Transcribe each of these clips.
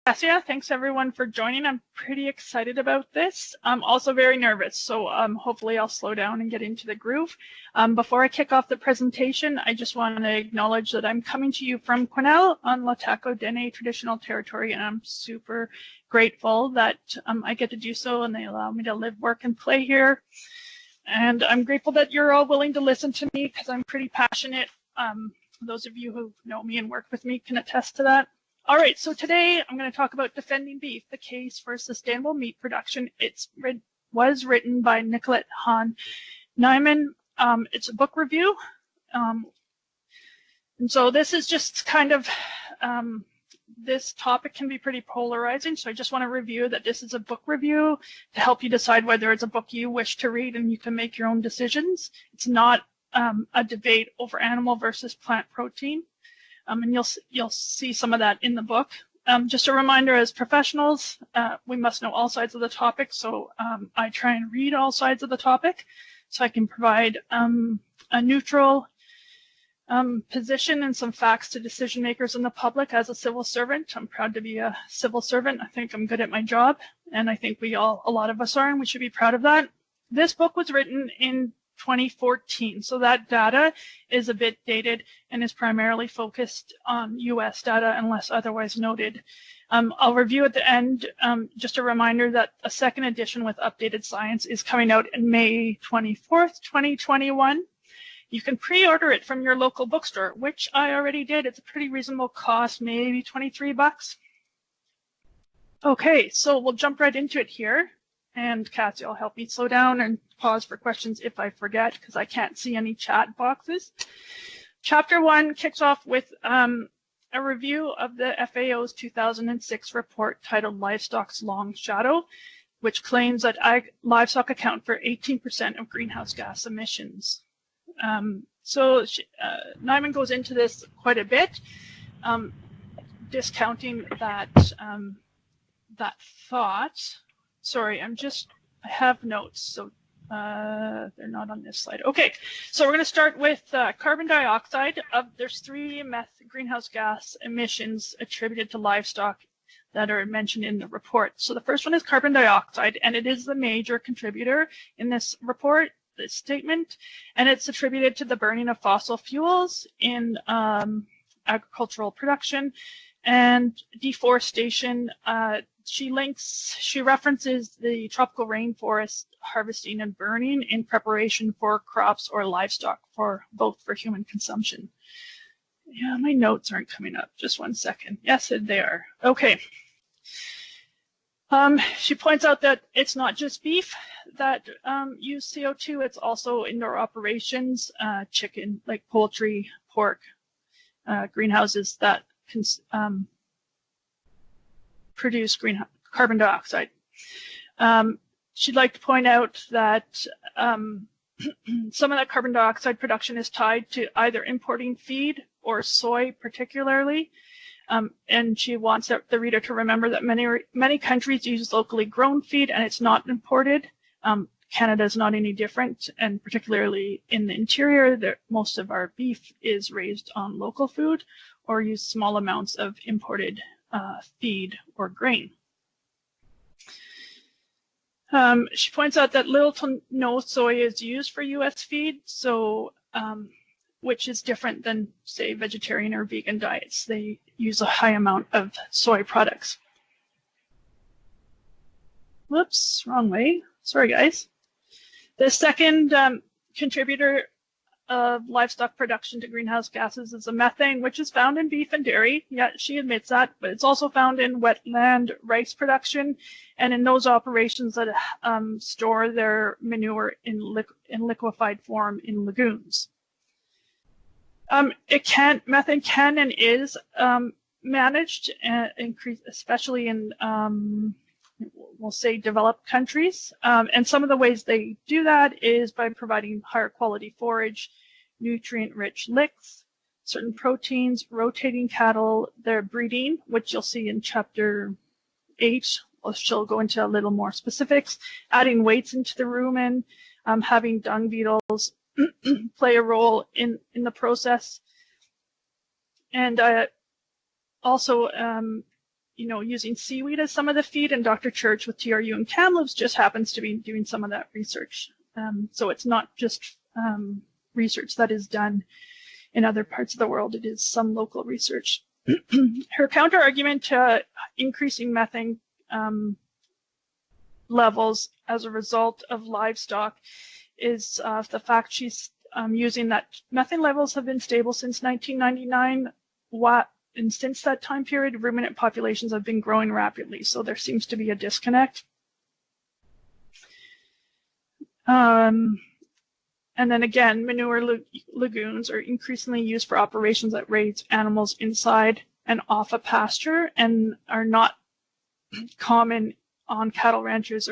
Gracia, thanks everyone for joining. I'm pretty excited about this. I'm also very nervous, so hopefully I'll slow down and get into the groove. Before I kick off the presentation, I just want to acknowledge that I'm coming to you from Quesnel on Lataco Dene traditional territory, and I'm super grateful that I get to do so and they allow me to live, work, and play here. And I'm grateful that you're all willing to listen to me because I'm pretty passionate. Those of you who know me and work with me can attest to that. All right, so today I'm going to talk about Defending Beef, the Case for Sustainable Meat Production. It was written by Nicolette Hahn Niman. It's a book review. And so this is just kind of, this topic can be pretty polarizing, so I just want to review that this is a book review to help you decide whether it's a book you wish to read and you can make your own decisions. It's not a debate over animal versus plant protein. And you'll see some of that in the book. Just a reminder, as professionals, we must know all sides of the topic, so I try and read all sides of the topic so I can provide a neutral position and some facts to decision makers and the public. As a civil servant, I'm proud to be a civil servant. I think I'm good at my job, and I think a lot of us are, and we should be proud of that. This book was written in 2014, so that data is a bit dated and is primarily focused on US data unless otherwise noted. I'll review at the end. Just a reminder that a second edition with updated science is coming out in May 24th, 2021. You can pre-order it from your local bookstore, which I already did. It's a pretty reasonable cost, maybe 23 bucks. Okay, so we'll jump right into it here. And Cassie will help me slow down and pause for questions if I forget, because I can't see any chat boxes. Chapter 1 kicks off with a review of the FAO's 2006 report titled Livestock's Long Shadow, which claims that livestock account for 18% of greenhouse gas emissions. Niman goes into this quite a bit, discounting that, that thought. Sorry, I have notes, so they're not on this slide. Okay, so we're going to start with carbon dioxide. There's 3 greenhouse gas emissions attributed to livestock that are mentioned in the report. So the first one is carbon dioxide, and it is the major contributor in this report, this statement, and it's attributed to the burning of fossil fuels in agricultural production and deforestation. She references the tropical rainforest harvesting and burning in preparation for crops or livestock for human consumption. Yeah, my notes aren't coming up. Just one second. Yes, they are. Okay. She points out that it's not just beef that use CO2, it's also indoor operations, chicken, like poultry, pork, greenhouses that produce carbon dioxide. She'd like to point out that some of that carbon dioxide production is tied to either importing feed or soy particularly. And she wants the reader to remember that many countries use locally grown feed and it's not imported. Canada is not any different, and particularly in the interior, most of our beef is raised on local food or use small amounts of imported feed or grain. She points out that little to no soy is used for U.S. feed, so which is different than, say, vegetarian or vegan diets. They use a high amount of soy products. Whoops, wrong way. Sorry, guys. The second contributor of livestock production to greenhouse gases is the methane, which is found in beef and dairy. Yeah, she admits that, but it's also found in wetland rice production and in those operations that store their manure in liquefied form in lagoons. Methane can and is managed and increased, especially in we'll say developed countries. And some of the ways they do that is by providing higher quality forage, nutrient-rich licks, certain proteins, rotating cattle, their breeding, which you'll see in chapter 8. She'll go into a little more specifics, adding weights into the rumen, having dung beetles play a role in the process. And also using seaweed as some of the feed, and Dr. Church with TRU and Kamloops just happens to be doing some of that research. So it's not just research that is done in other parts of the world, it is some local research. Her counter argument to increasing methane levels as a result of livestock is the fact she's using that methane levels have been stable since 1999. And since that time period, ruminant populations have been growing rapidly, so there seems to be a disconnect. And then again, manure lagoons are increasingly used for operations that raise animals inside and off a pasture, and are not common on cattle ranches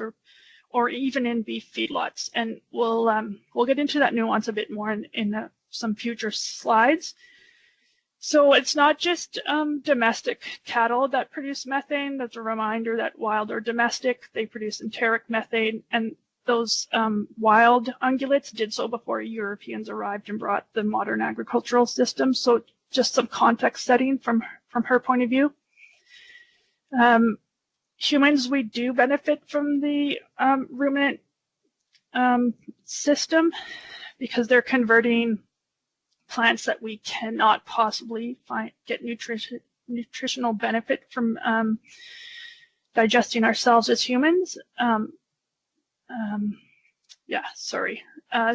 or even in beef feedlots. And we'll get into that nuance a bit more in some future slides. So it's not just domestic cattle that produce methane. That's a reminder that wild or domestic, they produce enteric methane, and those wild ungulates did so before Europeans arrived and brought the modern agricultural system. So just some context setting from her point of view. Humans, we do benefit from the ruminant system because they're converting plants that we cannot possibly get nutritional benefit from digesting ourselves as humans. Yeah, sorry.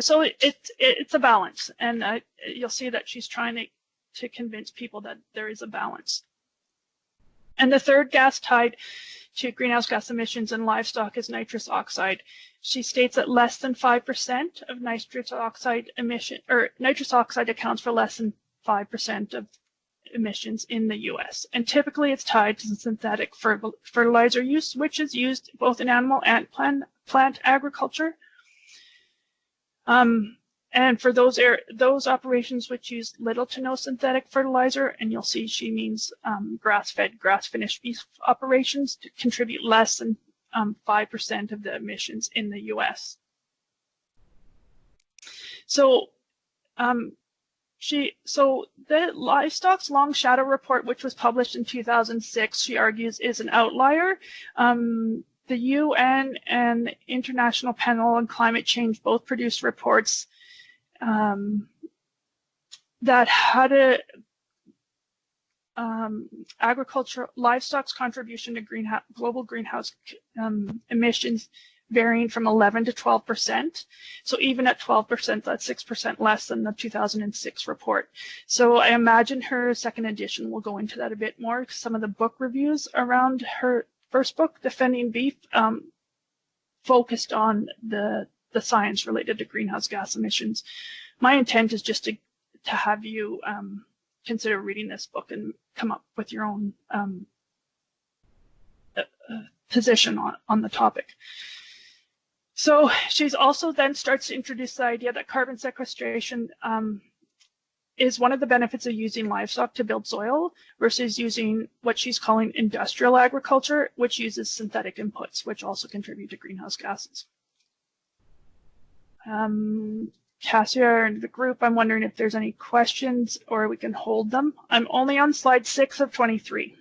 So it's a balance, and you'll see that she's trying to convince people that there is a balance. And the third gas tied to greenhouse gas emissions in livestock is nitrous oxide. She states that less than 5% of nitrous oxide emission, or nitrous oxide accounts for less than 5% of emissions in the US. And typically it's tied to synthetic fertilizer use, which is used both in animal and plant agriculture. And for those operations which use little to no synthetic fertilizer, and you'll see she means grass-fed, grass-finished beef operations, to contribute less than 5% of the emissions in the US. So the Livestock's Long Shadow Report, which was published in 2006, she argues is an outlier. The UN and International Panel on Climate Change both produced reports that had livestock's contribution to global greenhouse emissions varying from 11 to 12%. So even at 12%, that's 6% less than the 2006 report. So I imagine her second edition will go into that a bit more. Some of the book reviews around her first book, Defending Beef, focused on the science related to greenhouse gas emissions. My intent is just to have you consider reading this book and come up with your own position on the topic. So she's also then starts to introduce the idea that carbon sequestration is one of the benefits of using livestock to build soil versus using what she's calling industrial agriculture, which uses synthetic inputs, which also contribute to greenhouse gases. Cassia and the group, I'm wondering if there's any questions or we can hold them. I'm only on slide 6 of 23.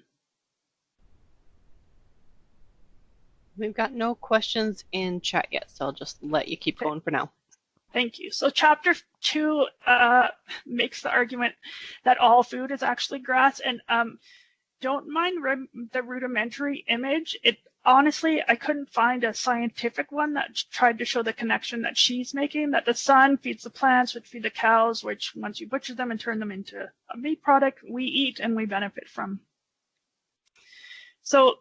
We've got no questions in chat yet, so I'll just let you keep going for now. Thank you. So chapter 2 makes the argument that all food is actually grass, and don't mind the rudimentary image. Honestly, I couldn't find a scientific one that tried to show the connection that she's making, that the sun feeds the plants, which feed the cows, which once you butcher them and turn them into a meat product, we eat and we benefit from. So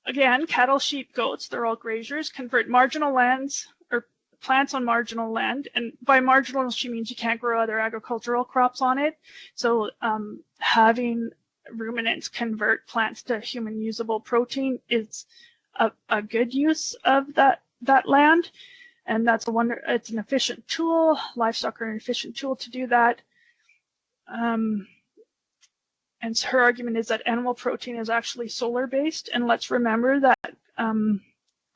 again, cattle, sheep, goats, they're all grazers, convert marginal lands or plants on marginal land. And by marginal, she means you can't grow other agricultural crops on it. So having ruminants convert plants to human usable protein is a good use of that land. And that's it's an efficient tool. Livestock are an efficient tool to do that. And so her argument is that animal protein is actually solar-based. And let's remember that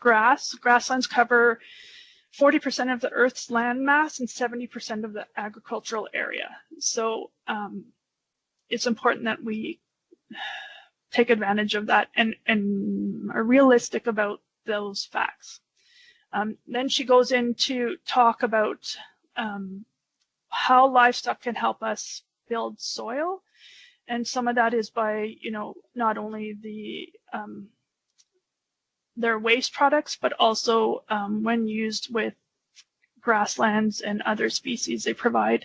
grasslands cover 40% of the Earth's land mass and 70% of the agricultural area. So it's important that we take advantage of that and are realistic about those facts. Then she goes in to talk about how livestock can help us build soil. And some of that is by, not only their waste products, but also when used with grasslands and other species, they provide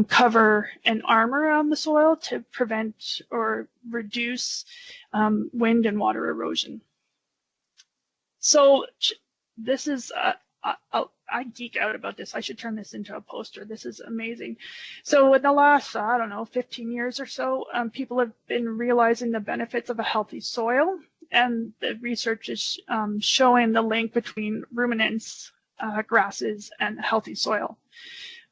cover and armor on the soil to prevent or reduce wind and water erosion. So this is, I geek out about this. I should turn this into a poster. This is amazing. So in the last, 15 years or so, people have been realizing the benefits of a healthy soil, and the research is showing the link between ruminants, grasses, and healthy soil.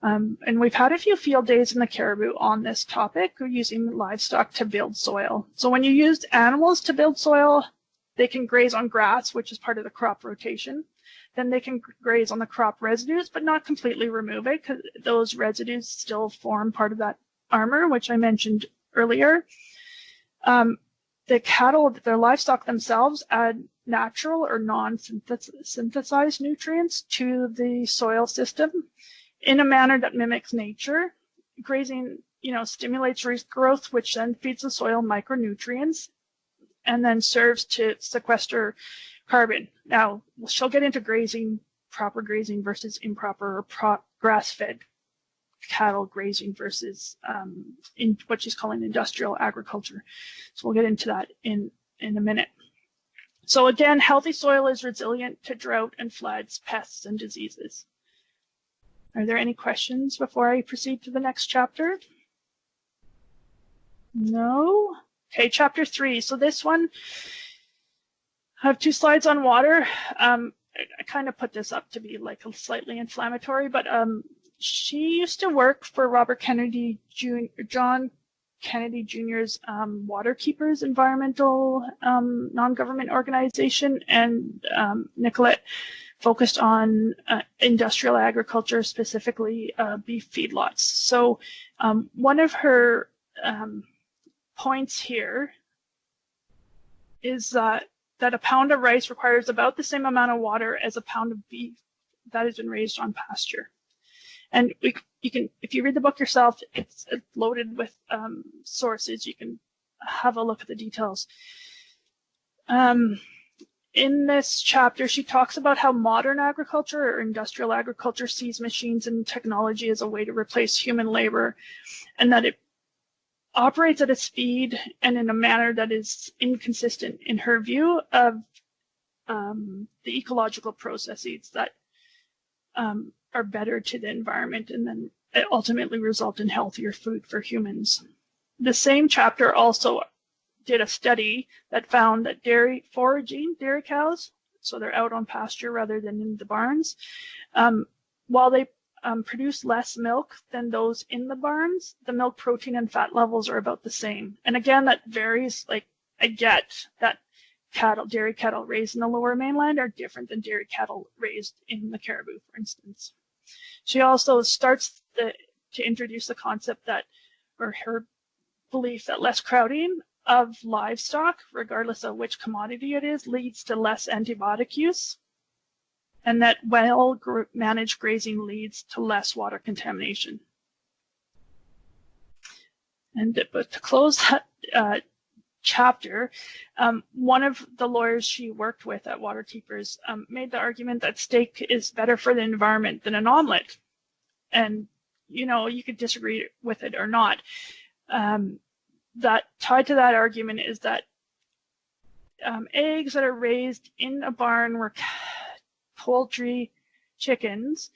And we've had a few field days in the Caribou on this topic, using livestock to build soil. So when you use animals to build soil, they can graze on grass, which is part of the crop rotation. Then they can graze on the crop residues, but not completely remove it, because those residues still form part of that armor, which I mentioned earlier. The cattle, their livestock themselves, add natural or non-synthesized nutrients to the soil system in a manner that mimics nature. Grazing, stimulates root growth, which then feeds the soil micronutrients and then serves to sequester carbon. Now, she'll get into grazing, proper grazing versus improper or grass-fed cattle grazing versus in what she's calling industrial agriculture. So we'll get into that in a minute. So again, healthy soil is resilient to drought and floods, pests, and diseases. Are there any questions before I proceed to the next chapter? No? Okay, chapter 3. So this one, I have 2 slides on water. I kind of put this up to be like slightly inflammatory, but she used to work for John Kennedy Jr.'s Waterkeepers environmental non-government organization, and Nicolette focused on industrial agriculture, specifically beef feedlots. So one of her points here is that a pound of rice requires about the same amount of water as a pound of beef that has been raised on pasture. And you can, if you read the book yourself, it's loaded with sources. You can have a look at the details. In this chapter, she talks about how modern agriculture or industrial agriculture sees machines and technology as a way to replace human labor, and that it operates at a speed and in a manner that is inconsistent, in her view, of the ecological processes that are better to the environment and then ultimately result in healthier food for humans. The same chapter also did a study that found that dairy cows, so they're out on pasture rather than in the barns, while they produce less milk than those in the barns, the milk protein and fat levels are about the same. And again, that varies. Like, I get that dairy cattle raised in the lower mainland are different than dairy cattle raised in the Caribou, for instance. She also starts to introduce the concept that, or her belief that less crowding of livestock, regardless of which commodity it is, leads to less antibiotic use, and that well-managed grazing leads to less water contamination. But to close that chapter, one of the lawyers she worked with at Waterkeepers made the argument that steak is better for the environment than an omelet. And, you could disagree with it or not. That tied to that argument is that eggs that are raised in a barn where poultry chickens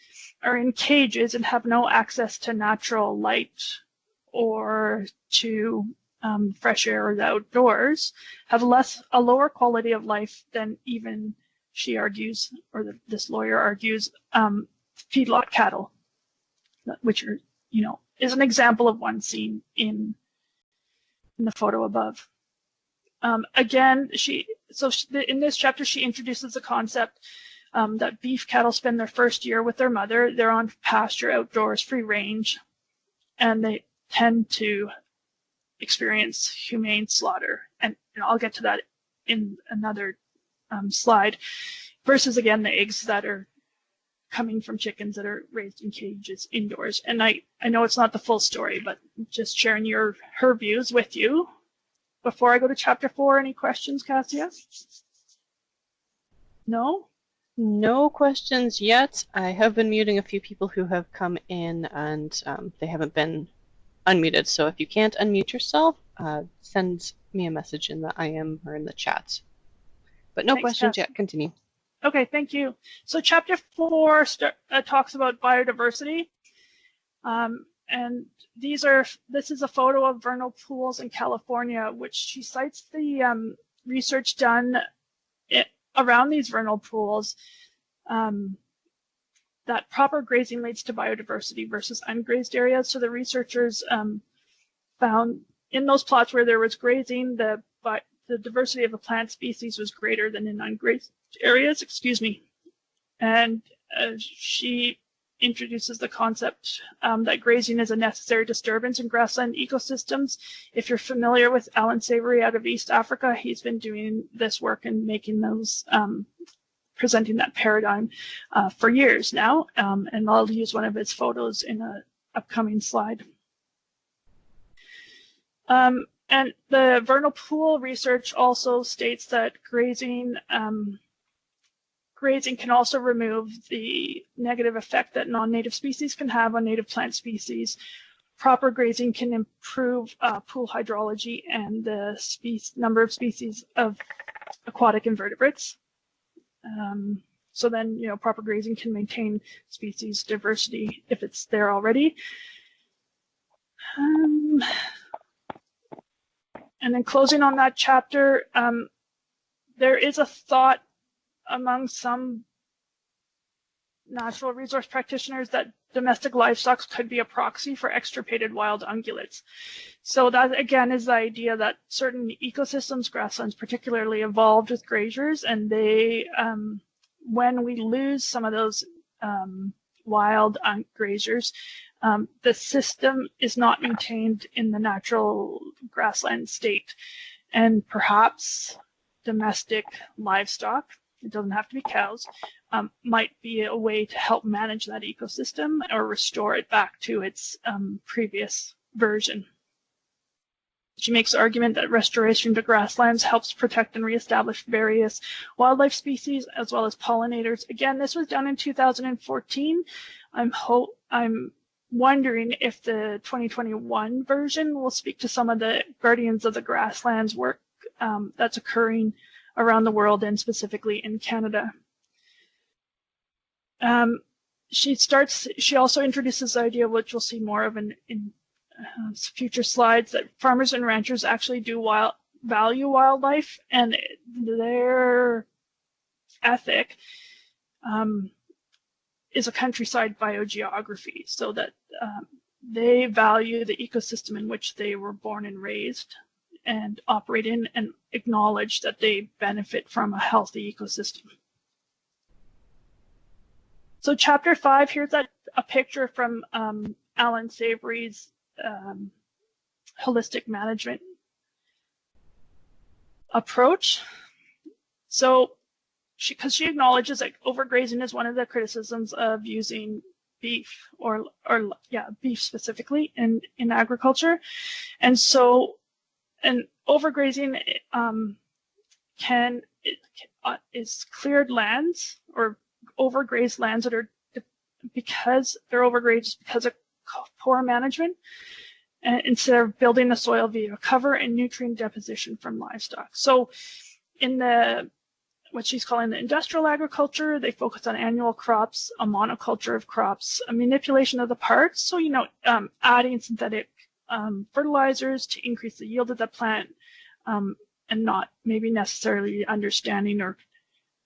are in cages and have no access to natural light or to fresh air or the outdoors, have a lower quality of life than even, she argues, or this lawyer argues, feedlot cattle, which are, is an example of one seen in the photo above. Again, in this chapter, she introduces the concept that beef cattle spend their first year with their mother. They're on pasture, outdoors, free range, and they tend to experience humane slaughter, and I'll get to that in another slide, versus again the eggs that are coming from chickens that are raised in cages indoors. And I know it's not the full story, but just sharing her views with you. Before I go to chapter 4, any questions, Cassia? No? No questions yet. I have been muting a few people who have come in, and they haven't been unmuted. So if you can't unmute yourself, send me a message in the IM or in the chat. But no questions yet. Continue. Okay, thank you. So chapter 4 talks about biodiversity. And this is a photo of vernal pools in California, which she cites the research done around these vernal pools, that proper grazing leads to biodiversity versus ungrazed areas. So the researchers found in those plots where there was grazing, the diversity of the plant species was greater than in ungrazed areas, and she introduces the concept that grazing is a necessary disturbance in grassland ecosystems. If you're familiar with Alan Savory out of East Africa, he's been doing this work and making those, presenting that paradigm for years now, and I'll use one of his photos in an upcoming slide. And the vernal pool research also states that grazing can also remove the negative effect that non-native species can have on native plant species. Proper grazing can improve pool hydrology and the number of species of aquatic invertebrates. So then, proper grazing can maintain species diversity if it's there already. And then closing on that chapter, there is a thought among some natural resource practitioners that domestic livestock could be a proxy for extirpated wild ungulates. So that, again, is the idea that certain ecosystems, grasslands particularly, evolved with grazers, and they, when we lose some of those wild grazers, the system is not maintained in the natural grassland state, and perhaps domestic livestock, it doesn't have to be cows, might be a way to help manage that ecosystem or restore it back to its previous version. She makes the argument that restoration to grasslands helps protect and reestablish various wildlife species as well as pollinators. Again, this was done in 2014. I'm wondering if the 2021 version will speak to some of the Guardians of the Grasslands work that's occurring around the world and specifically in Canada. She also introduces the idea, which we'll see more of in future slides, that farmers and ranchers actually do value wildlife, and their ethic is a countryside biogeography, so that they value the ecosystem in which they were born and raised and operate in, and acknowledge that they benefit from a healthy ecosystem. So chapter 5, here's a picture from Alan Savory's holistic management approach. So because she acknowledges that overgrazing is one of the criticisms of using beef or beef specifically in agriculture. And so, and overgrazing is cleared lands or overgrazed lands that are, because they're overgrazed because of poor management, instead of building the soil via cover and nutrient deposition from livestock. So in what she's calling the industrial agriculture, they focus on annual crops, a monoculture of crops, a manipulation of the parts, so adding synthetic fertilizers to increase the yield of the plant, and not maybe necessarily understanding or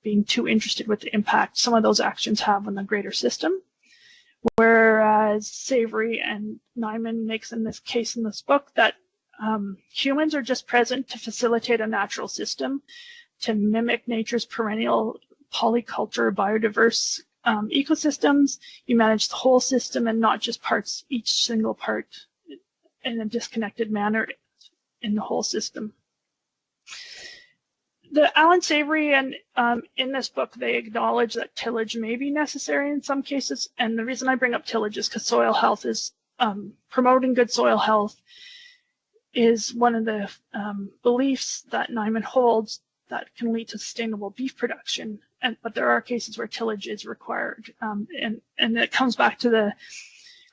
being too interested with the impact some of those actions have on the greater system. Whereas Savory and Niman makes in this case in this book that humans are just present to facilitate a natural system, to mimic nature's perennial polyculture, biodiverse ecosystems. You manage the whole system and not just parts, each single part in a disconnected manner in the whole system. The Alan Savory and in this book, they acknowledge that tillage may be necessary in some cases. And the reason I bring up tillage is because soil health is promoting good soil health is one of the beliefs that Niman holds that can lead to sustainable beef production. But there are cases where tillage is required. And it comes back to the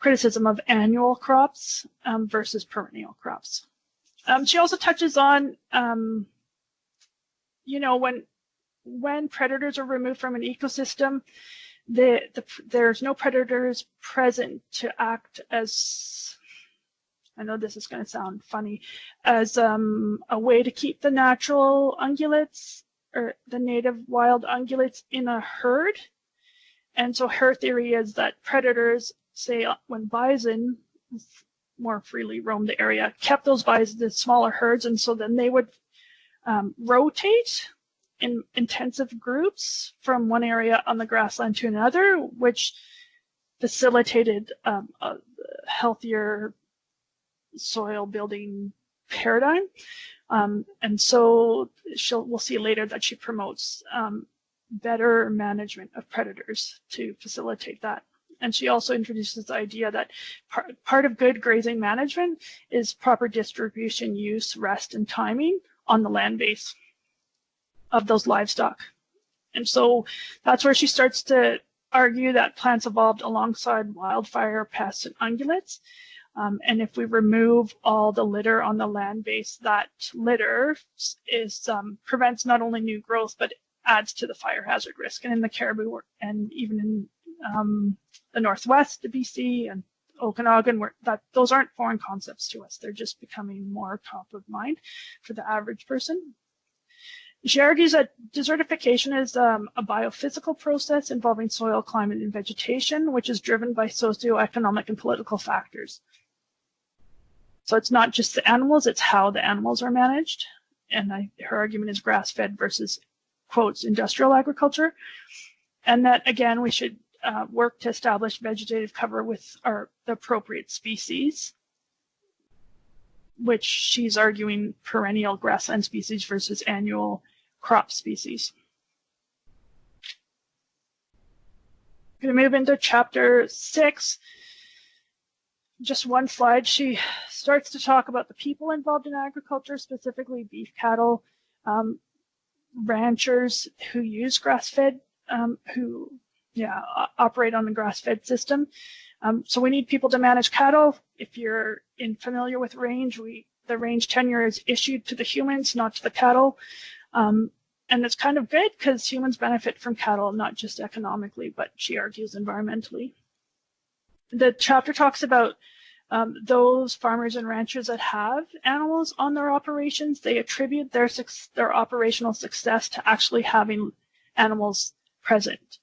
criticism of annual crops versus perennial crops. She also touches on when predators are removed from an ecosystem, there's no predators present to act as, I know this is going to sound funny, as a way to keep the natural ungulates or the native wild ungulates in a herd. And so her theory is that predators, say when bison more freely roamed the area, kept those bison in smaller herds, and so then they would rotate in intensive groups from one area on the grassland to another, which facilitated a healthier soil building paradigm. And so we'll see later that she promotes better management of predators to facilitate that. And she also introduces the idea that part of good grazing management is proper distribution, use, rest, and timing on the land base of those livestock. And so that's where she starts to argue that plants evolved alongside wildfire, pests, and ungulates. And if we remove all the litter on the land base, that litter prevents not only new growth, but adds to the fire hazard risk. And in the Cariboo and even in the Northwest, the BC and Okanagan, those aren't foreign concepts to us. They're just becoming more top of mind for the average person. She argues that desertification is a biophysical process involving soil, climate, and vegetation, which is driven by socioeconomic and political factors. So it's not just the animals, it's how the animals are managed. And her argument is grass-fed versus, quotes, industrial agriculture. And that, again, we should work to establish vegetative cover with the appropriate species, which she's arguing perennial grassland species versus annual crop species. I'm going to move into chapter 6. Just one slide. She starts to talk about the people involved in agriculture, specifically beef cattle, ranchers who use grass-fed, who operate on the grass-fed system. So we need people to manage cattle. If you're familiar with range, the range tenure is issued to the humans, not to the cattle. And it's kind of good because humans benefit from cattle, not just economically, but she argues environmentally. The chapter talks about those farmers and ranchers that have animals on their operations. They attribute their operational success to actually having animals present,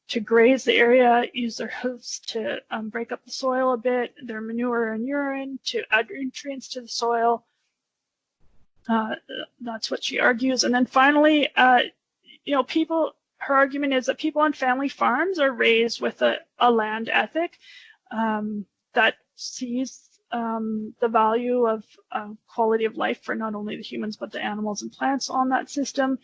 to graze the area, use their hooves to break up the soil a bit, their manure and urine to add nutrients to the soil. That's what she argues. And then finally, her argument is that people on family farms are raised with a land ethic that sees the value of quality of life for not only the humans, but the animals and plants on that system.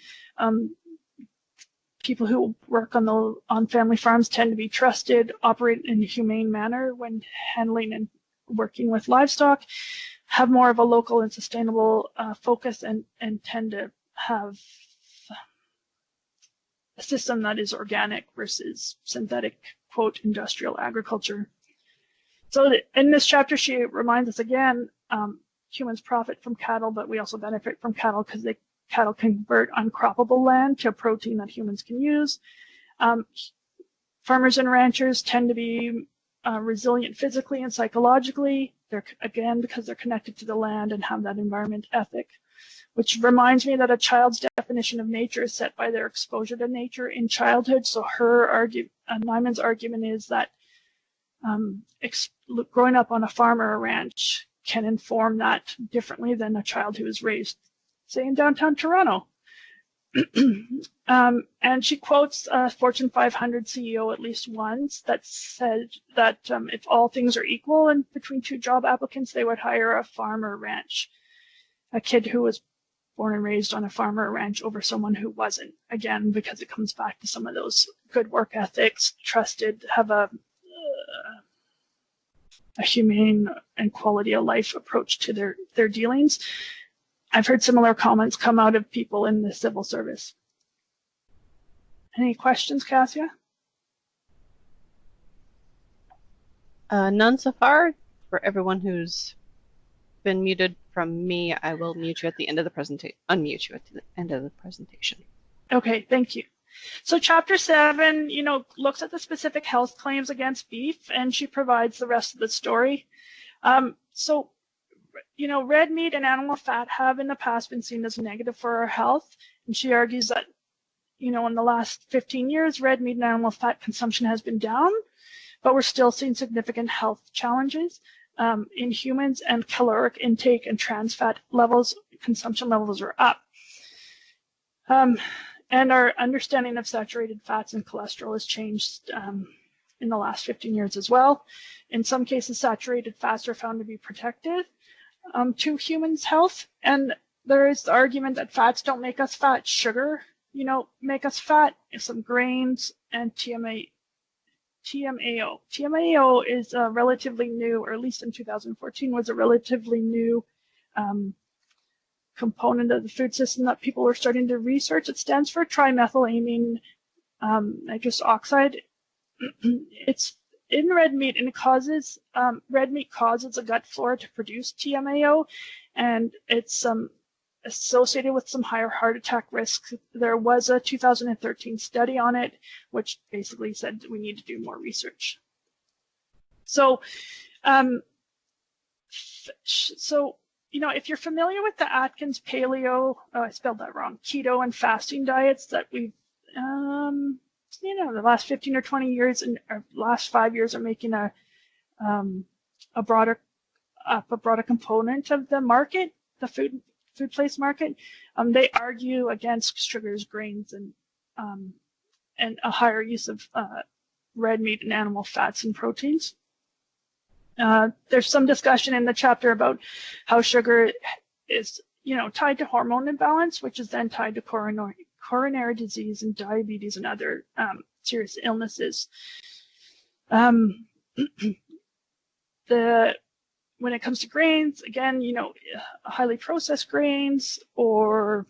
People who work on family farms tend to be trusted, operate in a humane manner when handling and working with livestock, have more of a local and sustainable focus, and tend to have a system that is organic versus synthetic, quote, industrial agriculture. So in this chapter, she reminds us again, humans profit from cattle, but we also benefit from cattle because cattle convert uncroppable land to protein that humans can use. Farmers and ranchers tend to be resilient physically and psychologically. Because they're connected to the land and have that environment ethic, which reminds me that a child's definition of nature is set by their exposure to nature in childhood. So Niman's argument is that growing up on a farm or a ranch can inform that differently than a child who is raised, say, in downtown Toronto. And she quotes a Fortune 500 CEO at least once that said that if all things are equal and between two job applicants, they would hire a farm or ranch, a kid who was born and raised on a farm or a ranch over someone who wasn't. Again, because it comes back to some of those good work ethics, trusted, have a humane and quality of life approach to their dealings. I've heard similar comments come out of people in the civil service. Any questions, Cassia? None so far. For everyone who's been muted from me, I will mute you at the end of the presentation. Unmute you at the end of the presentation. Okay, thank you. So chapter 7, looks at the specific health claims against beef, and she provides the rest of the story. Red meat and animal fat have in the past been seen as negative for our health, and she argues that, in the last 15 years, red meat and animal fat consumption has been down, but we're still seeing significant health challenges in humans, and caloric intake and trans fat levels, consumption levels are up. And our understanding of saturated fats and cholesterol has changed in the last 15 years as well. In some cases, saturated fats are found to be protective to humans' health. And there is the argument that fats don't make us fat. Sugar, make us fat. Some grains and TMAO. TMAO is a relatively new, or at least in 2014, was a relatively new component of the food system that people are starting to research. It stands for trimethylamine nitrous oxide. It's in red meat, and it causes red meat causes a gut flora to produce TMAO, and it's associated with some higher heart attack risks. There was a 2013 study on it, which basically said we need to do more research. So, if you're familiar with the Atkins paleo, I spelled that wrong, keto and fasting diets that we've, the last 15 or 20 years and last 5 years are making a broader component of the market, the food place market. They argue against sugars, grains, and a higher use of red meat and animal fats and proteins. There's some discussion in the chapter about how sugar is, tied to hormone imbalance, which is then tied to coronary disease and diabetes and other serious illnesses. When it comes to grains, again, highly processed grains, or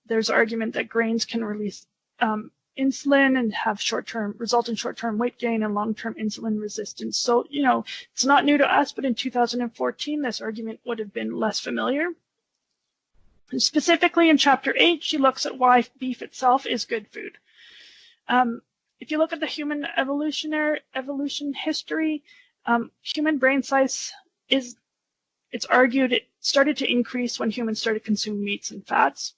there's argument that grains can release insulin and have result in short-term weight gain and long-term insulin resistance. So, it's not new to us, but in 2014, this argument would have been less familiar. And specifically in chapter 8, she looks at why beef itself is good food. If you look at the human evolution history, human brain size it's argued it started to increase when humans started consuming meats and fats.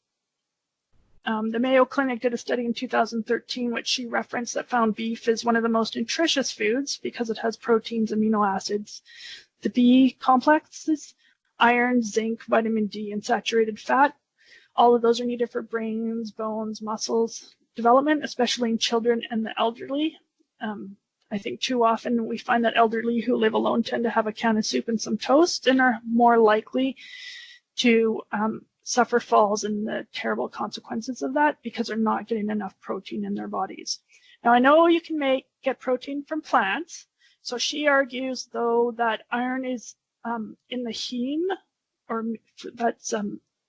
The Mayo Clinic did a study in 2013, which she referenced, that found beef is one of the most nutritious foods because it has proteins, amino acids, the B complexes, iron, zinc, vitamin D, and saturated fat. All of those are needed for brains, bones, muscles development, especially in children and the elderly. I think too often we find that elderly who live alone tend to have a can of soup and some toast and are more likely to suffer falls and the terrible consequences of that because they're not getting enough protein in their bodies. Now, I know you can get protein from plants. So she argues, though, that iron is in the heme, or that's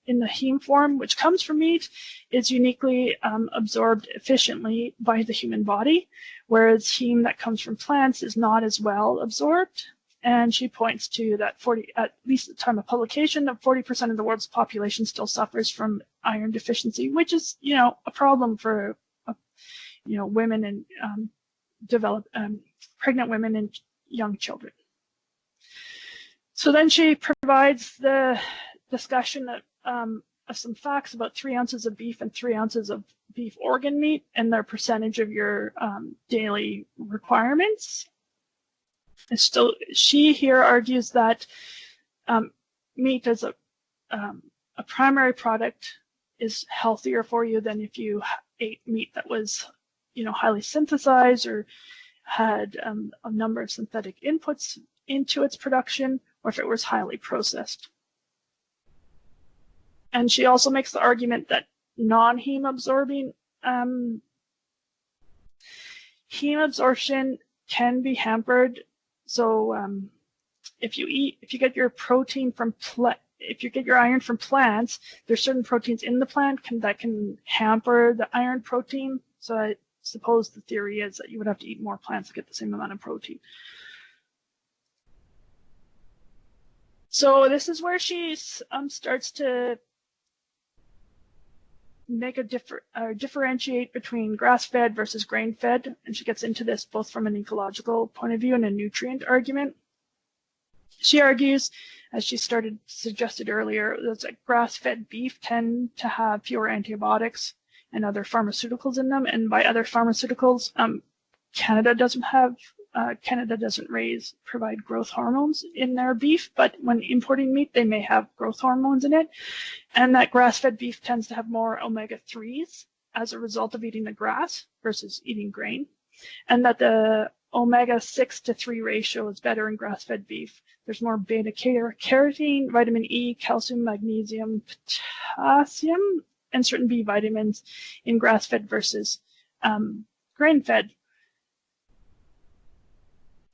in the heme form, which comes from meat, is uniquely absorbed efficiently by the human body, whereas heme that comes from plants is not as well absorbed. And she points to that at least at the time of publication, that 40% of the world's population still suffers from iron deficiency, which is, a problem for, women and pregnant women and young children. So then she provides the discussion of some facts about 3 ounces of beef and 3 ounces of beef organ meat and their percentage of your daily requirements. And so she here argues that meat as a primary product is healthier for you than if you ate meat that was, highly synthesized or had a number of synthetic inputs into its production, or if it was highly processed. And she also makes the argument that non-heme absorbing heme absorption can be hampered. So if you get your protein from if you get your iron from plants, there's certain proteins in the plant that can hamper the iron protein. So I suppose the theory is that you would have to eat more plants to get the same amount of protein. So this is where she starts to make differentiate between grass-fed versus grain-fed, and she gets into this both from an ecological point of view and a nutrient argument. She argues, as she suggested earlier, that grass-fed beef tend to have fewer antibiotics and other pharmaceuticals in them, and by other pharmaceuticals, Canada doesn't provide growth hormones in their beef, but when importing meat, they may have growth hormones in it, and that grass-fed beef tends to have more omega-3s as a result of eating the grass versus eating grain, and that the omega-6-to-3 ratio is better in grass-fed beef. There's more beta-carotene, vitamin E, calcium, magnesium, potassium, and certain B vitamins in grass-fed versus grain-fed.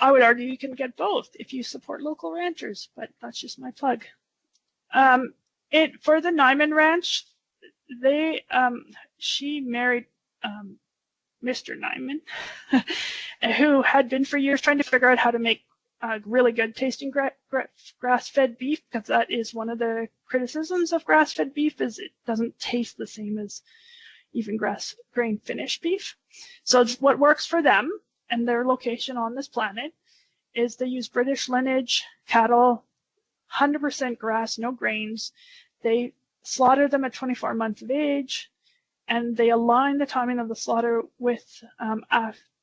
I would argue you can get both if you support local ranchers, but that's just my plug. For the Niman Ranch, she married Mr. Niman, who had been for years trying to figure out how to make really good tasting grass-fed beef, because that is one of the criticisms of grass-fed beef, is it doesn't taste the same as even grain-finished beef. So what works for them and their location on this planet is they use British lineage cattle, 100% grass, no grains. They slaughter them at 24 months of age, and they align the timing of the slaughter with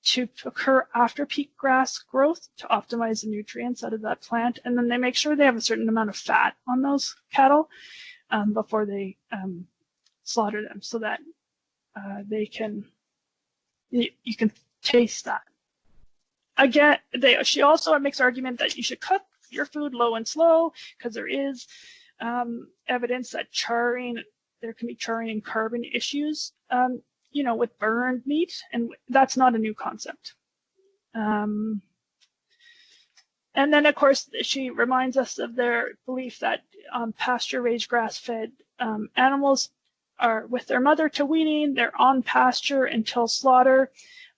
to occur after peak grass growth to optimize the nutrients out of that plant. And then they make sure they have a certain amount of fat on those cattle before they slaughter them, so that you can taste that. Again, she also makes argument that you should cook your food low and slow, because there is evidence that there can be charring and carbon issues, with burned meat, and that's not a new concept. And then, of course, she reminds us of their belief that pasture-raised grass-fed animals are with their mother to weaning. They're on pasture until slaughter,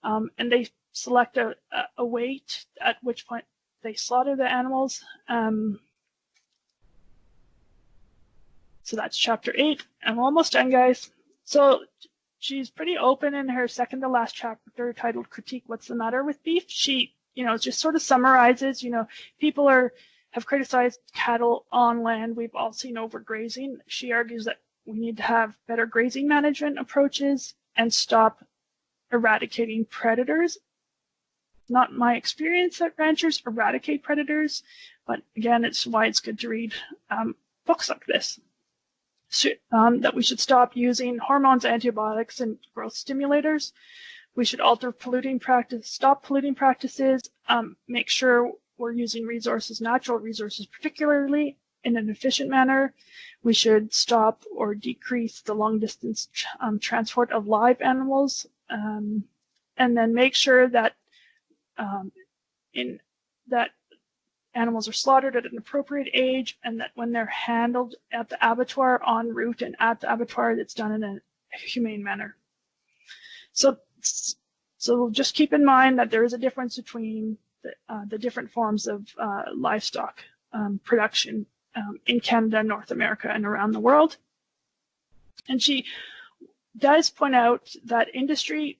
and they select a weight at which point they slaughter the animals. So that's chapter 8. I'm almost done, guys. So she's pretty open in her second to last chapter, titled Critique What's the Matter with Beef. She, just sort of summarizes, people have criticized cattle on land. We've all seen overgrazing. She argues that we need to have better grazing management approaches and stop eradicating predators. Not my experience that ranchers eradicate predators, but again, it's why it's good to read books like this. So, that we should stop using hormones, antibiotics, and growth stimulators. We should stop polluting practices, make sure we're using natural resources, particularly in an efficient manner. We should stop or decrease the long-distance transport of live animals, and then make sure that that animals are slaughtered at an appropriate age, and that when they're handled at the abattoir, en route and at the abattoir, that's done in a humane manner. So just keep in mind that there is a difference between the different forms of livestock production in Canada, North America, and around the world. And she does point out that industry,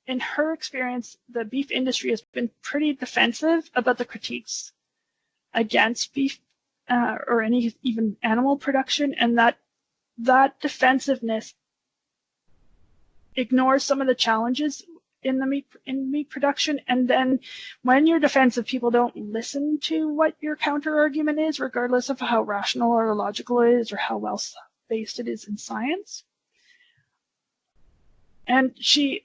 in her experience, the beef industry has been pretty defensive about the critiques against beef or any even animal production, and that defensiveness ignores some of the challenges in meat production. And then when you're defensive, people don't listen to what your counter argument is, regardless of how rational or logical it is or how well based it is in science. And she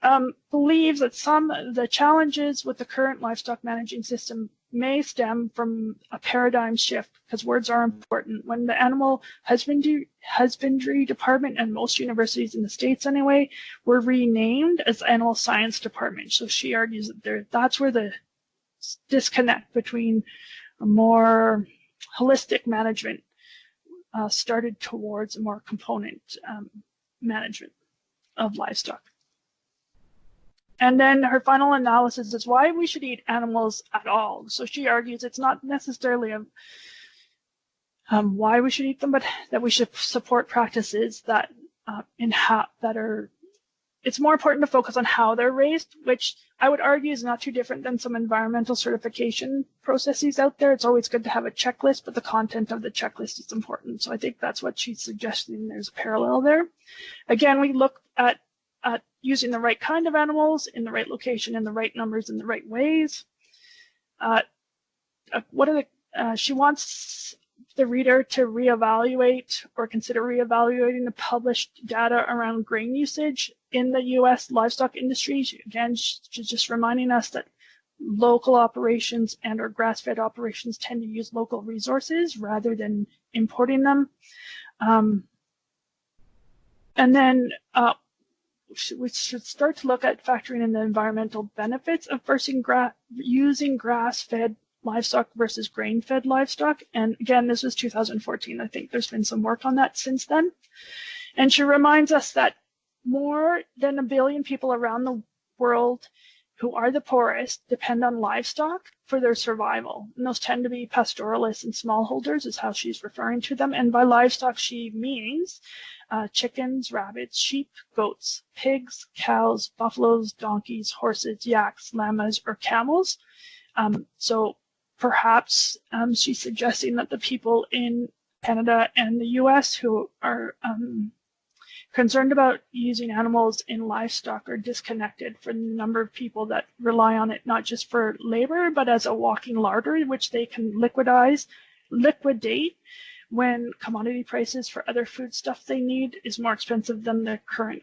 believes that some of the challenges with the current livestock managing system may stem from a paradigm shift, because words are important. When the animal husbandry department, and most universities in the States anyway, were renamed as animal science department. So she argues that that's where the disconnect between a more holistic management started towards a more component management of livestock. And then her final analysis is why we should eat animals at all. So she argues it's not necessarily why we should eat them, but that we should support practices that it's more important to focus on how they're raised, which I would argue is not too different than some environmental certification processes out there. It's always good to have a checklist, but the content of the checklist is important. So I think that's what she's suggesting. There's a parallel there. Again, we look at using the right kind of animals in the right location, in the right numbers, in the right ways. She wants the reader to reevaluate or consider reevaluating the published data around grain usage in the U.S. livestock industry. Again, she's just reminding us that local operations and or grass-fed operations tend to use local resources rather than importing them. And then we should start to look at factoring in the environmental benefits of using grass-fed livestock versus grain-fed livestock. And again, this was 2014. I think there's been some work on that since then. And she reminds us that more than 1 billion people around the world who are the poorest depend on livestock for their survival. And those tend to be pastoralists and smallholders is how she's referring to them. And by livestock, she means chickens, rabbits, sheep, goats, pigs, cows, buffaloes, donkeys, horses, yaks, llamas, or camels. So perhaps she's suggesting that the people in Canada and the US who are concerned about using animals in livestock are disconnected from the number of people that rely on it, not just for labor, but as a walking larder, which they can liquidate when commodity prices for other food stuff they need is more expensive than the current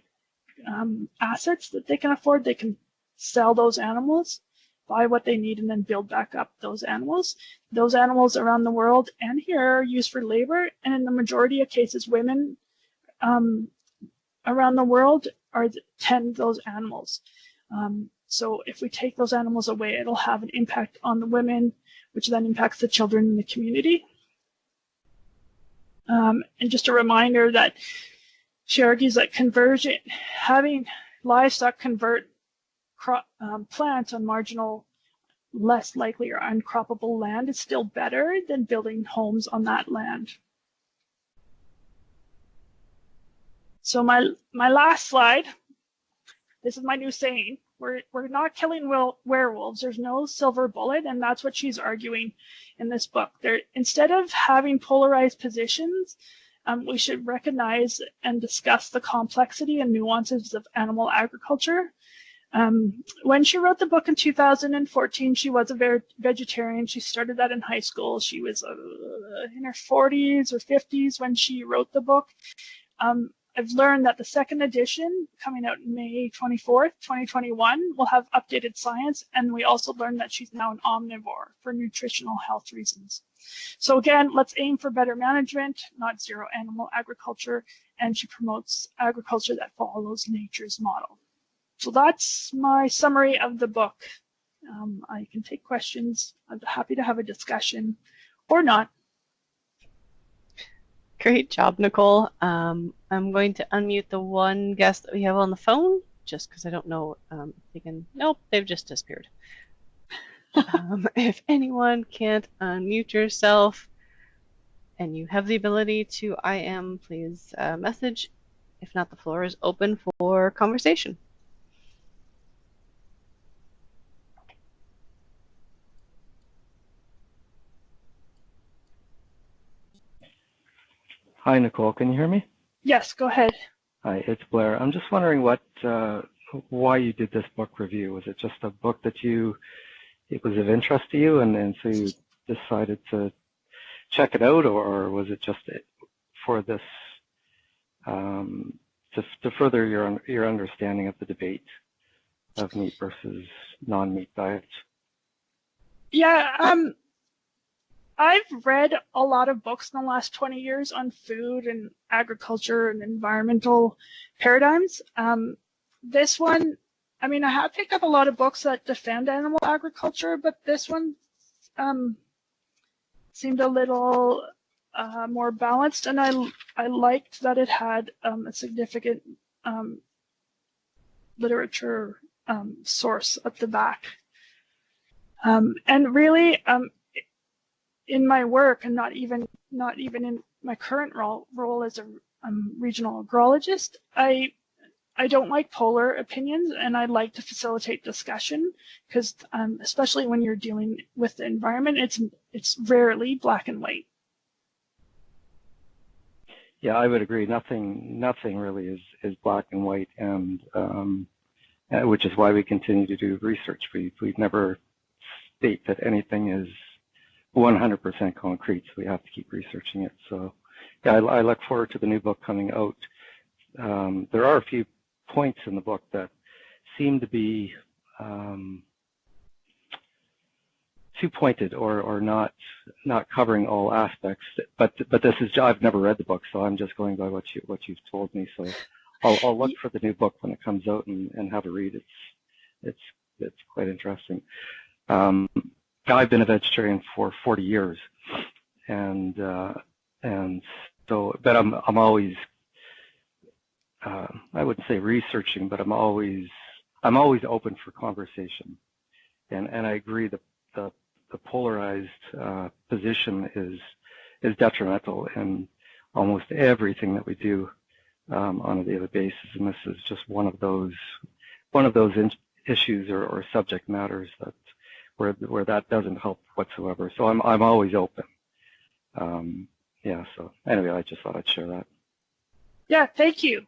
assets that they can afford. They can sell those animals, buy what they need, and then build back up those animals. Those animals around the world and here are used for labor, and in the majority of cases, women around the world tend those animals. So if we take those animals away, it'll have an impact on the women, which then impacts the children in the community. And just a reminder that she argues that having livestock convert plants on marginal, less likely or uncroppable land is still better than building homes on that land. So my last slide, this is my new saying, we're not killing werewolves. There's no silver bullet, and that's what she's arguing in this book. Instead of having polarized positions, we should recognize and discuss the complexity and nuances of animal agriculture. When she wrote the book in 2014, she was a vegetarian. She started that in high school. She was in her 40s or 50s when she wrote the book. I've learned that the second edition, coming out May 24th, 2021, will have updated science, and we also learned that she's now an omnivore for nutritional health reasons. So again, let's aim for better management, not zero animal agriculture, and she promotes agriculture that follows nature's model. So that's my summary of the book. I can take questions. I'm happy to have a discussion or not. Great job, Nicole. I'm going to unmute the one guest that we have on the phone, just because I don't know if they can. Nope, they've just disappeared. If anyone can't unmute yourself and you have the ability to IM, please message. If not, the floor is open for conversation. Hi, Nicole. Can you hear me? Yes, go ahead. Hi, it's Blair. I'm just wondering why you did this book review. Was it just a book that it was of interest to you, and so you decided to check it out, or was it just for this to further your understanding of the debate of meat versus non-meat diets? Yeah, I've read a lot of books in the last 20 years on food and agriculture and environmental paradigms. This one, I mean, I have picked up a lot of books that defend animal agriculture, but this one seemed a little more balanced, and I liked that it had a significant literature source at the back. And really, in my work, and not even in my current role as a regional agrologist, I don't like polar opinions, and I like to facilitate discussion, because especially when you're dealing with the environment, it's rarely black and white. Yeah, I would agree. Nothing really is black and white, and which is why we continue to do research. We've never state that anything is 100% concrete, so we have to keep researching it. So, yeah, I look forward to the new book coming out. There are a few points in the book that seem to be too pointed or not covering all aspects. But this is, I've never read the book, so I'm just going by what you've told me. So I'll look for the new book when it comes out and have a read. It's quite interesting. I've been a vegetarian for 40 years, and so, but I'm always, I wouldn't say researching, but I'm always open for conversation, and I agree that the polarized position is detrimental in almost everything that we do on a daily basis, and this is just one of those issues or subject matters that where that doesn't help whatsoever. So I'm always open. Yeah. So anyway, I just thought I'd share that. Yeah. Thank you.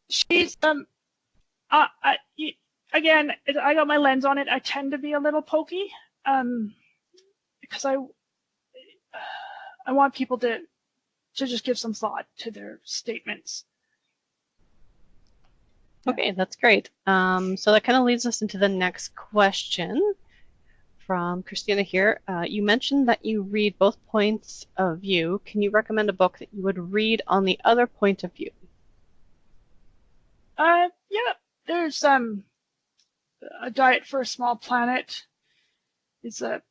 She's again, I got my lens on it. I tend to be a little pokey because I want people to just give some thought to their statements. Okay, that's great. So that kind of leads us into the next question from Christina here. You mentioned that you read both points of view. Can you recommend a book that you would read on the other point of view? Yeah, there's A Diet for a Small Planet is a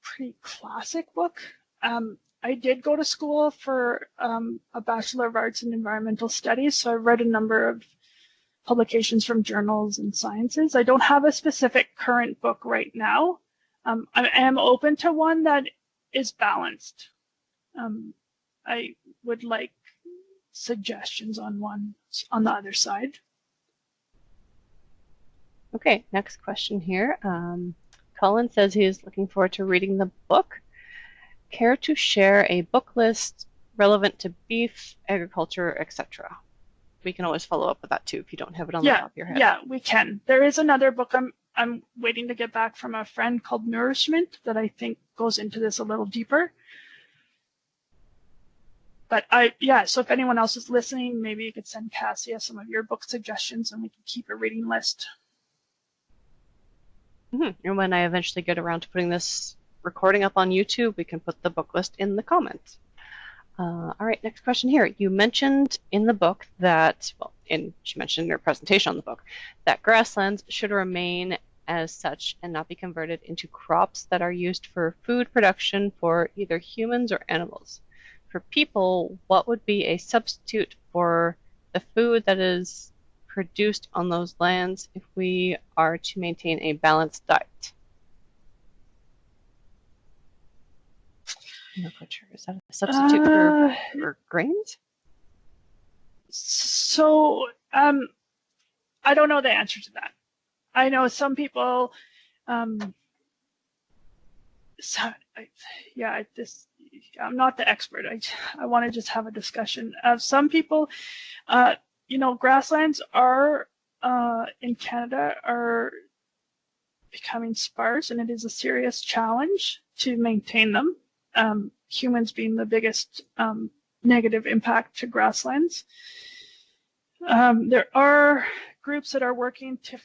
pretty classic book. I did go to school for a Bachelor of Arts in Environmental Studies, so I've read a number of publications from journals and sciences. I don't have a specific current book right now. I am open to one that is balanced. I would like suggestions on one on the other side. Okay, next question here. Colin says he is looking forward to reading the book. Care to share a book list relevant to beef, agriculture, etc.? We can always follow up with that too if you don't have it on the top of your head. Yeah, we can. There is another book I'm waiting to get back from a friend called Nourishment that I think goes into this a little deeper. But so if anyone else is listening, maybe you could send Cassia some of your book suggestions and we can keep a reading list. And when I eventually get around to putting this recording up on YouTube, we can put the book list in the comments. All right, next question here. You mentioned in the book that, she mentioned in her presentation on the book, that grasslands should remain as such and not be converted into crops that are used for food production for either humans or animals. For people, what would be a substitute for the food that is produced on those lands if we are to maintain a balanced diet? I'm not quite sure. Is that a substitute for grains? So I don't know the answer to that. I know some people. I'm not the expert. I want to just have a discussion. Some people, grasslands are in Canada are becoming sparse, and it is a serious challenge to maintain them. Humans being the biggest negative impact to grasslands. There are groups that are working to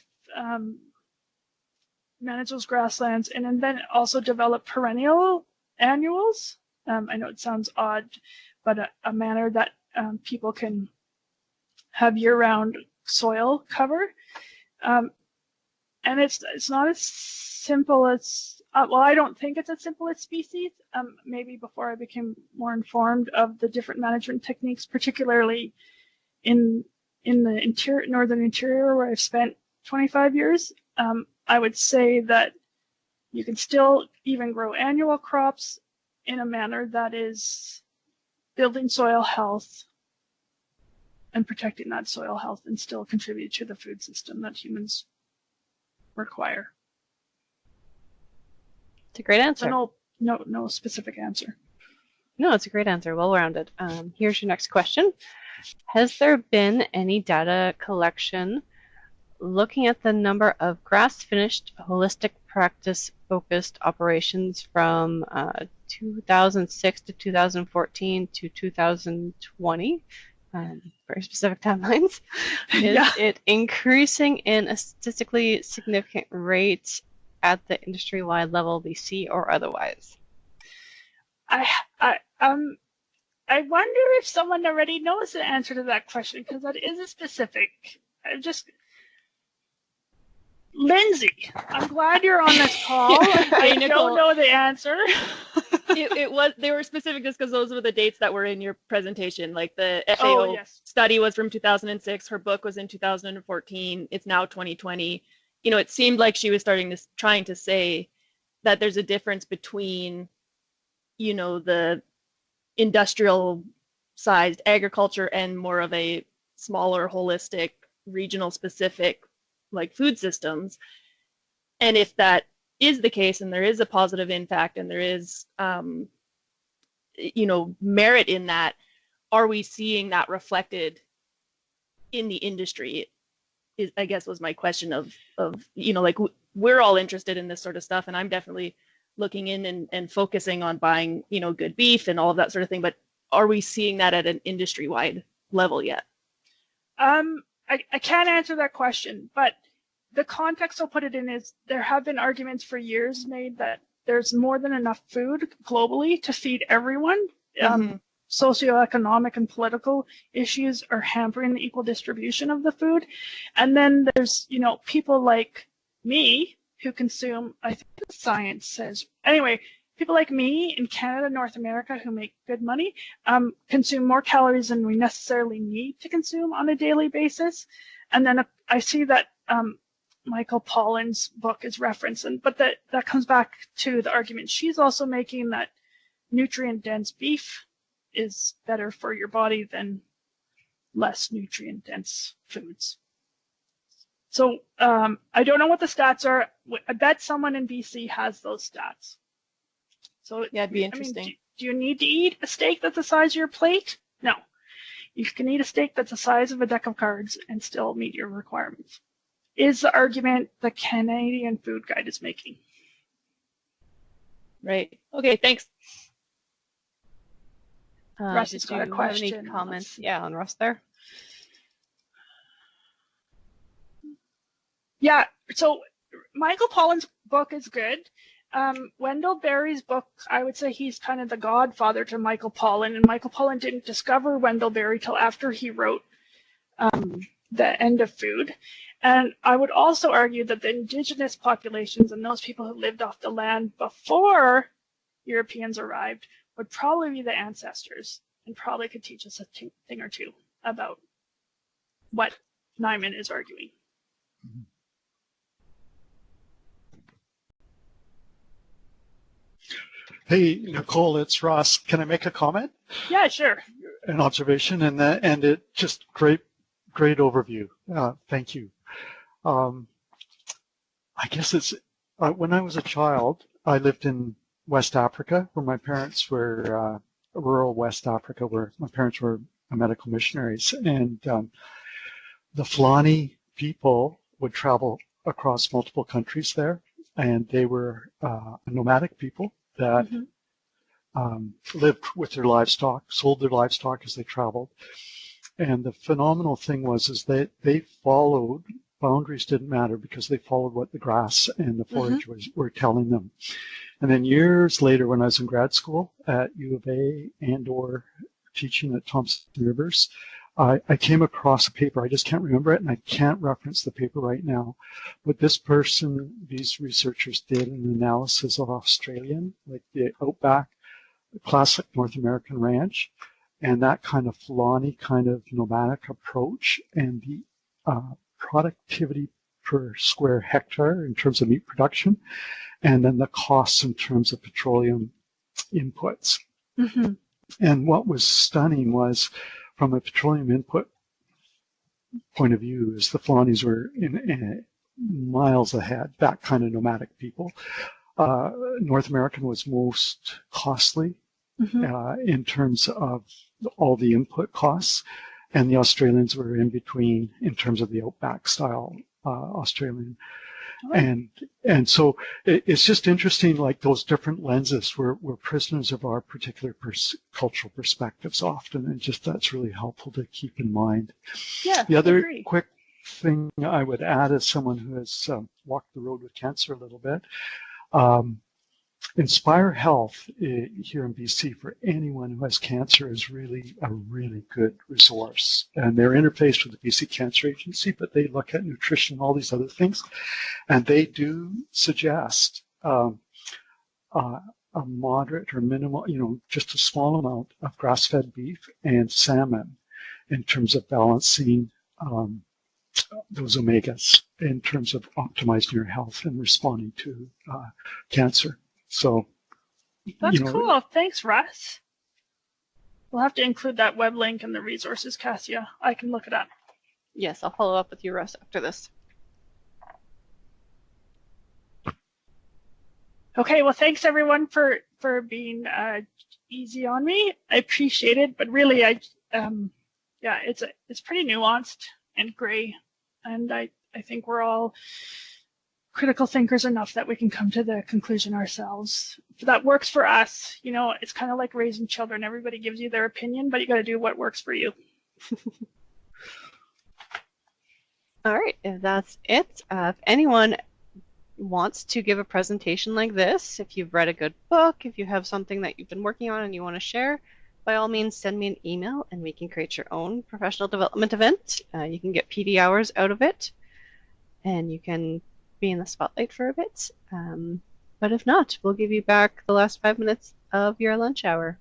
manage those grasslands and then also develop perennial annuals. I know it sounds odd, but a manner that people can have year-round soil cover. And it's not as simple as, well, I don't think it's as simple as species. Maybe before I became more informed of the different management techniques, particularly in the northern interior where I've spent 25 years, I would say that you can still even grow annual crops in a manner that is building soil health and protecting that soil health and still contribute to the food system that humans require. It's a great answer. So no specific answer. No, it's a great answer, well-rounded. Here's your next question. Has there been any data collection looking at the number of grass-finished, holistic practice-focused operations from 2006 to 2014 to 2020? Very specific timelines. Is it increasing in a statistically significant rate at the industry-wide level, BC or otherwise? I wonder if someone already knows the answer to that question, because that is a specific. Lindsay, I'm glad you're on this call. I don't know the answer. They were specific just because those were the dates that were in your presentation. Like the FAO study was from 2006. Her book was in 2014. It's now 2020. You know, it seemed like she was trying to say that there's a difference between, you know, the industrial sized agriculture and more of a smaller, holistic, regional specific like food systems. And if that is the case and there is a positive impact and there is you know, merit in that, are we seeing that reflected in the industry? I guess was my question of you know, like we're all interested in this sort of stuff, and I'm definitely looking in and focusing on buying, you know, good beef and all of that sort of thing, but are we seeing that at an industry-wide level yet? I can't answer that question, but the context I'll put it in is there have been arguments for years made that there's more than enough food globally to feed everyone. Socioeconomic and political issues are hampering the equal distribution of the food. And then there's, you know, people like me who consume, I think the science says, anyway, people like me in Canada, North America, who make good money, consume more calories than we necessarily need to consume on a daily basis. And then I see that Michael Pollan's book is referenced, but that comes back to the argument she's also making that nutrient-dense beef is better for your body than less nutrient-dense foods. So I don't know what the stats are. I bet someone in BC has those stats. So yeah, it'd be interesting. I mean, do you need to eat a steak that's the size of your plate? No. You can eat a steak that's the size of a deck of cards and still meet your requirements. Is the argument the Canadian Food Guide is making. Right. Okay, thanks. Russ has got a question. Have any comments? Yeah, on Russ there. Yeah, so Michael Pollan's book is good. Wendell Berry's book, I would say he's kind of the godfather to Michael Pollan, and Michael Pollan didn't discover Wendell Berry till after he wrote The End of Food. And I would also argue that the indigenous populations and those people who lived off the land before Europeans arrived would probably be the ancestors and probably could teach us a thing or two about what Niman is arguing. Hey, Nicole, it's Ross. Can I make a comment? Yeah, sure. An observation, and it just great overview. Thank you. I guess it's when I was a child, I lived in West Africa, where my parents were rural West Africa, where my parents were medical missionaries, and the Fulani people would travel across multiple countries there, and they were a nomadic people that lived with their livestock, sold their livestock as they traveled. And the phenomenal thing was is that they followed, boundaries didn't matter because they followed what the grass and the forage were telling them. And then years later, when I was in grad school at U of A and or teaching at Thompson Rivers, I came across a paper. I just can't remember it, and I can't reference the paper right now. But these researchers did an analysis of Australian, like the outback, classic North American ranch, and that kind of thorny, kind of nomadic approach, and the productivity per square hectare in terms of meat production, and then the costs in terms of petroleum inputs. Mm-hmm. And what was stunning was, from a petroleum input point of view, is the Fulani's were in miles ahead, that kind of nomadic people. North American was most costly in terms of all the input costs, and the Australians were in between in terms of the outback style Australian. And so it's just interesting, like those different lenses. We're prisoners of our particular cultural perspectives often, and just that's really helpful to keep in mind. Yeah, the other quick thing I would add as someone who has walked the road with cancer a little bit, Inspire Health here in BC for anyone who has cancer is really a really good resource. And they're interfaced with the BC Cancer Agency, but they look at nutrition and all these other things. And they do suggest a moderate or minimal, just a small amount of grass-fed beef and salmon in terms of balancing those omegas in terms of optimizing your health and responding to cancer. So that's cool. Thanks, Russ. We'll have to include that web link in the resources, Cassia. I can look it up. Yes, I'll follow up with you, Russ, after this. Okay, well, thanks everyone for being easy on me. I appreciate it, but really, it's pretty nuanced and gray, and I think we're all critical thinkers enough that we can come to the conclusion ourselves. If that works for us, it's kind of like raising children. Everybody gives you their opinion, but you got to do what works for you. All right, if that's it, if anyone wants to give a presentation like this, if you've read a good book, if you have something that you've been working on and you want to share, by all means send me an email and we can create your own professional development event. You can get PD hours out of it, and you can be in the spotlight for a bit. But if not, we'll give you back the last 5 minutes of your lunch hour.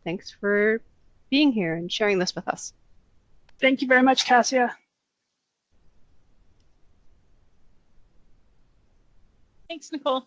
Thanks for being here and sharing this with us. Thank you very much, Cassia. Thanks, Nicole.